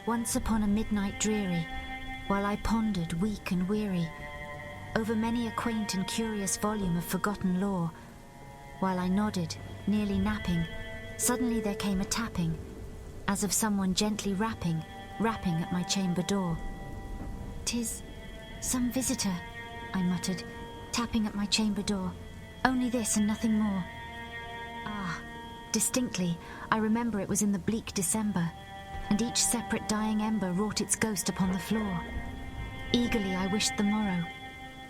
Once upon a midnight dreary, while I pondered, weak and weary, over many a quaint and curious volume of forgotten lore, while I nodded, nearly napping, suddenly there came a tapping, as of someone gently rapping at my chamber door. "'Tis some visitor," I muttered, tapping at my chamber door. "Only this and nothing more." Ah, distinctly, I remember it was in the bleak December, and each separate dying ember wrought its ghost upon the floor. Eagerly I wished the morrow.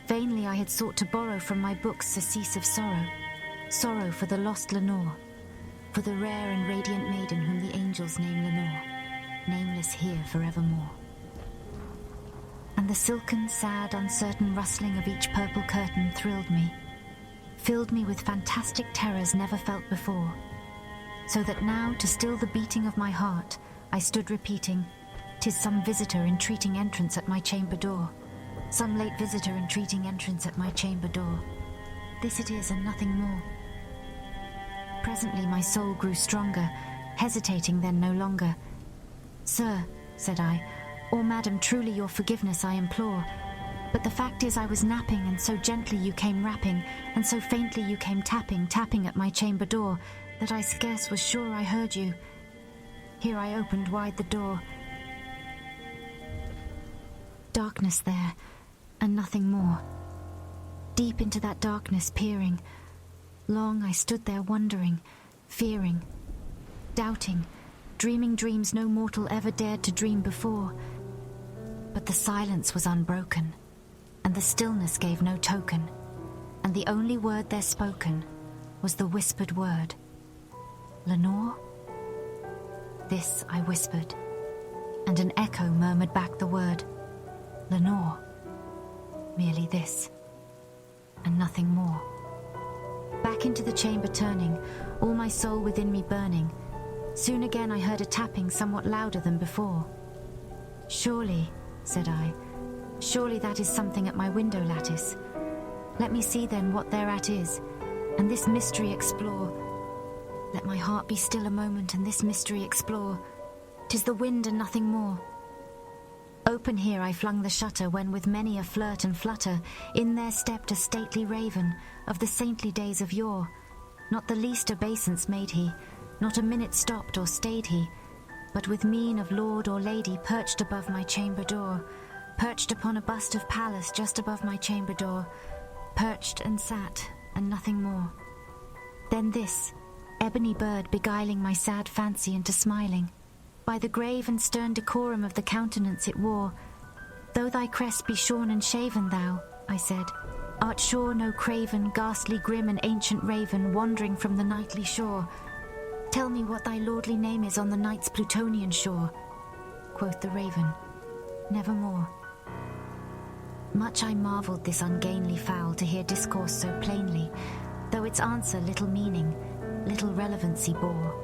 Vainly I had sought to borrow from my books surcease of sorrow. Sorrow for the lost Lenore, for the rare and radiant maiden whom the angels name Lenore, nameless here forevermore. And the silken, sad, uncertain rustling of each purple curtain thrilled me, filled me with fantastic terrors never felt before, so that now, to still the beating of my heart, I stood repeating, "'Tis some visitor entreating entrance at my chamber door, some late visitor entreating entrance at my chamber door. This it is and nothing more." Presently my soul grew stronger, hesitating then no longer. "Sir," said I, "or madam, truly your forgiveness I implore, but the fact is I was napping, and so gently you came rapping, and so faintly you came tapping at my chamber door, that I scarce was sure I heard you. Here I opened wide the door. Darkness there, and nothing more. Deep into that darkness peering, long I stood there wondering, fearing, doubting, dreaming dreams no mortal ever dared to dream before. But the silence was unbroken, and the stillness gave no token, and the only word there spoken was the whispered word, 'Lenore?' This I whispered, and an echo murmured back the word, 'Lenore.' Merely this, and nothing more. Back into the chamber turning, all my soul within me burning, soon again I heard a tapping somewhat louder than before. 'Surely,' said I, 'surely that is something at my window lattice. Let me see then what thereat is, and this mystery explore. Let my heart be still a moment, and this mystery explore. 'Tis the wind and nothing more.' Open here I flung the shutter, when with many a flirt and flutter in there stepped a stately raven of the saintly days of yore. Not the least obeisance made he, not a minute stopped or stayed he, but with mien of lord or lady perched above my chamber door, perched upon a bust of Pallas just above my chamber door, perched and sat, and nothing more. Then this ebony bird beguiling my sad fancy into smiling, by the grave and stern decorum of the countenance it wore. 'Though thy crest be shorn and shaven, thou,' I said, 'art sure no craven, ghastly, grim, and ancient raven wandering from the nightly shore. Tell me what thy lordly name is on the night's Plutonian shore.' Quoth the raven, 'Nevermore.' Much I marvelled this ungainly fowl to hear discourse so plainly, though its answer little meaning, little relevancy bore.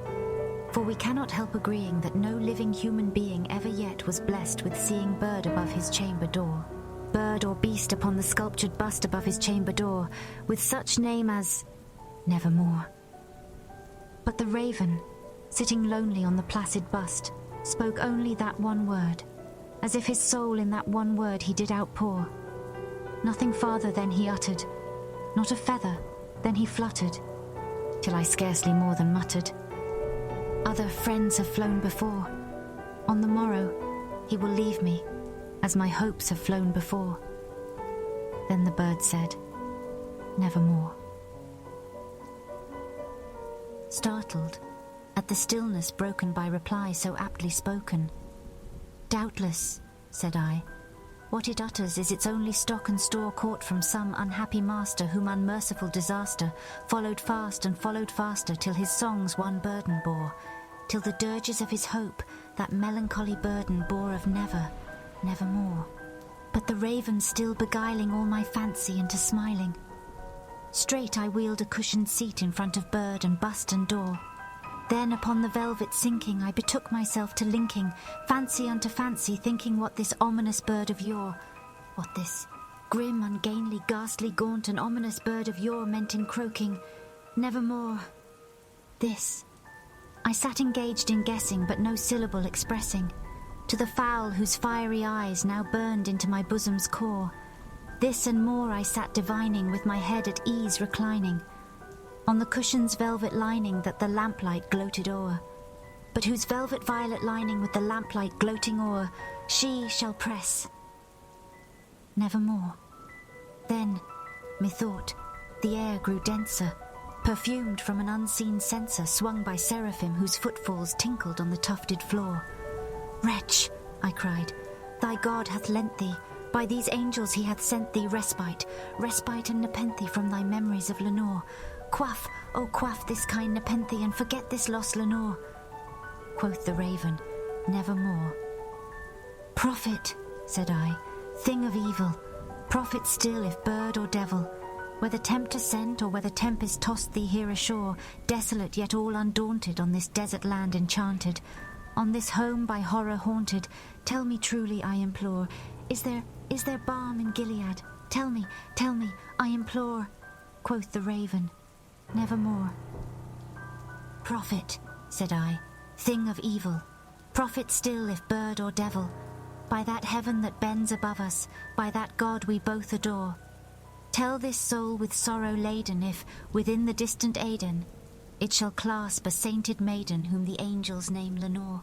For we cannot help agreeing that no living human being ever yet was blessed with seeing bird above his chamber door, bird or beast upon the sculptured bust above his chamber door, with such name as Nevermore. But the raven, sitting lonely on the placid bust, spoke only that one word, as if his soul in that one word he did outpour. Nothing farther then he uttered, not a feather then he fluttered, till I scarcely more than muttered, 'Other friends have flown before. On the morrow he will leave me, as my hopes have flown before.' Then the bird said, 'Nevermore.' Startled at the stillness broken by reply so aptly spoken, 'Doubtless,' said I, 'what it utters is its only stock and store caught from some unhappy master whom unmerciful disaster followed fast and followed faster till his songs one burden bore, till the dirges of his hope that melancholy burden bore of never, nevermore. But the raven still beguiling all my fancy into smiling. Straight I wheeled a cushioned seat in front of bird and bust and door. Then upon the velvet sinking I betook myself to linking fancy unto fancy, thinking what this ominous bird of yore, what this grim, ungainly, ghastly, gaunt and ominous bird of yore meant in croaking, 'Nevermore.' This I sat engaged in guessing, but no syllable expressing. to the fowl whose fiery eyes now burned into my bosom's core. This and more I sat divining, with my head at ease reclining, on the cushion's velvet lining that the lamplight gloated o'er, but whose velvet violet lining with the lamplight gloating o'er she shall press nevermore. Then, methought, the air grew denser, perfumed from an unseen censer swung by seraphim whose footfalls tinkled on the tufted floor. "Wretch," I cried, "thy God hath lent thee, by these angels he hath sent thee respite, respite and nepenthe from thy memories of Lenore. Quaff, oh quaff this kind nepenthe, and forget this lost Lenore." Quoth the raven, "Nevermore." "Prophet," said I, "thing of evil, prophet still if bird or devil, whether tempter sent or whether tempest tossed thee here ashore, desolate yet all undaunted on this desert land enchanted, on this home by horror haunted, tell me truly, I implore, is there balm in Gilead? Tell me, I implore." Quoth the raven, "Nevermore." "Prophet," said I, "thing of evil, prophet still if bird or devil, by that heaven that bends above us, by that God we both adore, tell this soul with sorrow laden if, within the distant Aidenn, it shall clasp a sainted maiden whom the angels name Lenore,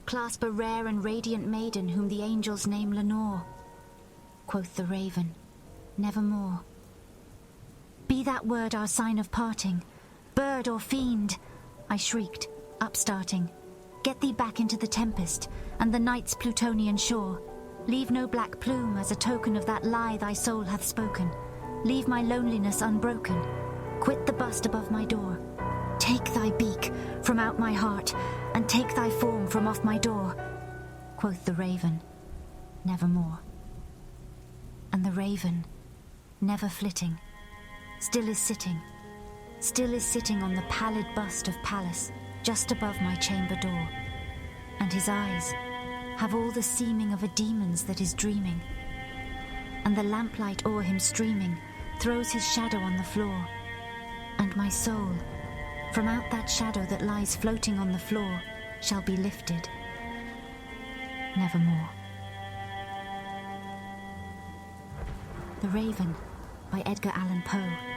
clasp a rare and radiant maiden whom the angels name Lenore." Quoth the raven, "Nevermore." "Be that word our sign of parting, bird or fiend," I shrieked, upstarting. "Get thee back into the tempest, and the night's Plutonian shore. Leave no black plume as a token of that lie thy soul hath spoken. Leave my loneliness unbroken. Quit the bust above my door. Take thy beak from out my heart, and take thy form from off my door." Quoth the raven, "Nevermore." And the raven, never flitting, still is sitting on the pallid bust of Pallas, just above my chamber door, and his eyes have all the seeming of a demon's that is dreaming, and the lamplight o'er him streaming throws his shadow on the floor, and my soul, from out that shadow that lies floating on the floor, shall be lifted nevermore. The Raven by Edgar Allan Poe.